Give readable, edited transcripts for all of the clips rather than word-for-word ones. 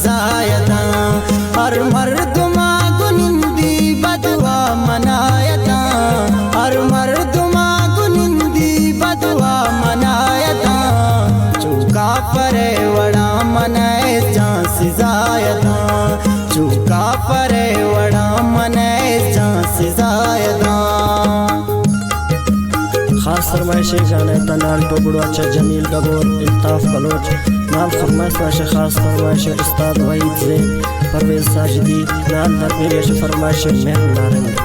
जायदा हर मर्दमा गुनिंदी बदवा मनायता हर मर्दमा गुनिंदी बदवा मनायता चूका परे वड़ा मनाए झांसी जायदा चूका परे वड़ा मनाए झांसी जायदा। खास फरमाइश जाने तनाल टोबड़ो अच्छा जमील गबोर इल्ताफ बलोच नाल फरमाइश खास फरमाइश उस्ताद वहीद ज़ैन परवेज साजिदी नाल दरपेश फरमाइश महर नारंगी।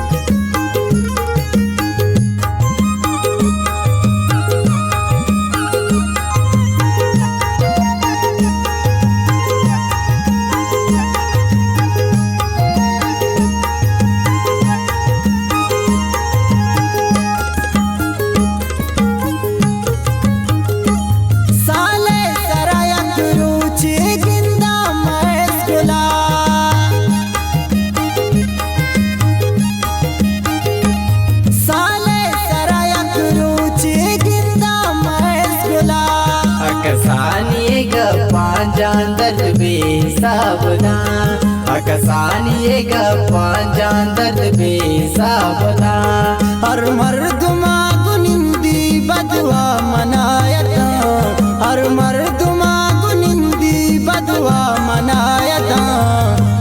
अकसानी गपांजांदत बेसाबना अकसानी गपांजांदत बेसाबना हर मर्दमा गुनिंदी बदवा मनायता हर मर्दमा गुनिंदी बदवा मनायता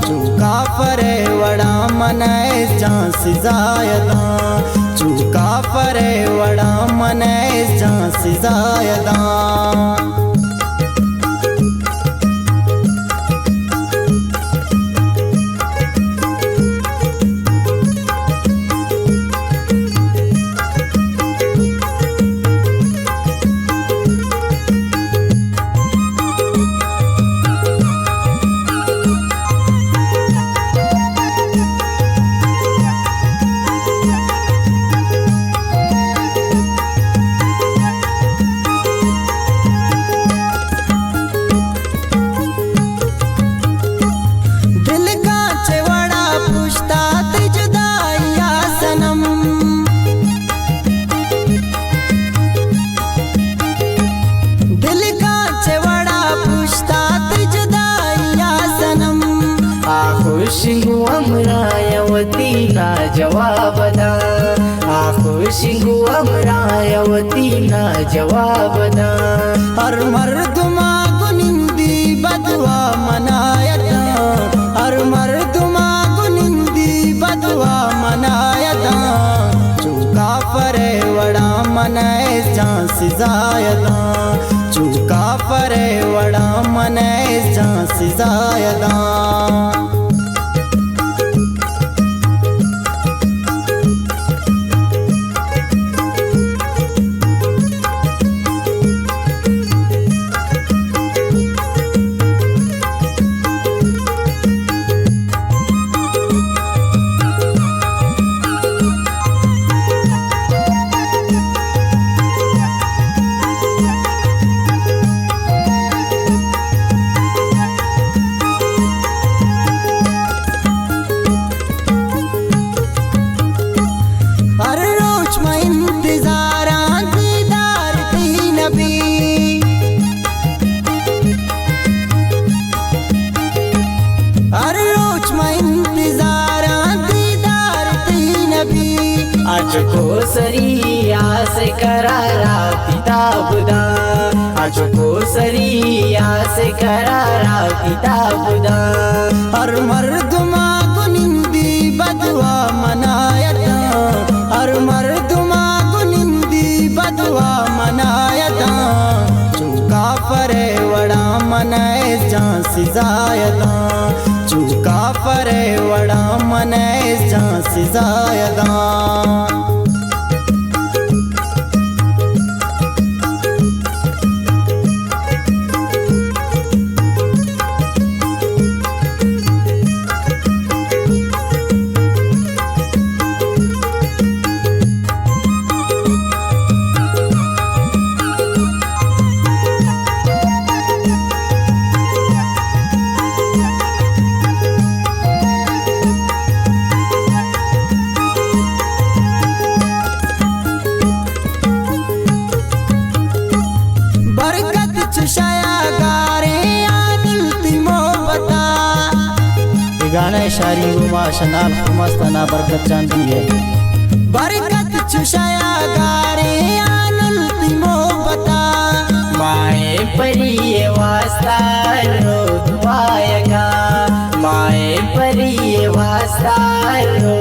चूका परे वड़ा मनाए झांसी जायदा चूका परे वड़ा मनाए झांसी जायदा। खुशिंगु अमरावती ना जवाब दा खुशिंगु अमरावती ना जवाब दा हर मर्दमा गुनिंदी बदवा मनायता हर मर्दमा गुनिंदी बदवा मनायता चूका परे वड़ा मनाए झांसी जायदा चूका परे वड़ा मनाए झांसी जायदा। आज को सरिया से करारा किताबदा आज को सरिया से करारा किताबदा हर मर्दमा गुनिंदी बदवा मनायता हर मर्दमा गुनिंदी बदवा मनायता चूका परे वड़ा मनाए झांसी जायदा चूका परे वड़ा मनाए झांसी जायदा। गाना शारी गुमा शनाल मस्तना बरकत चांदी है बरकत चुशाया गारे आनल तिमो बता माए परिये वास्ता रो दुआएगा माए परिये वास्ता रो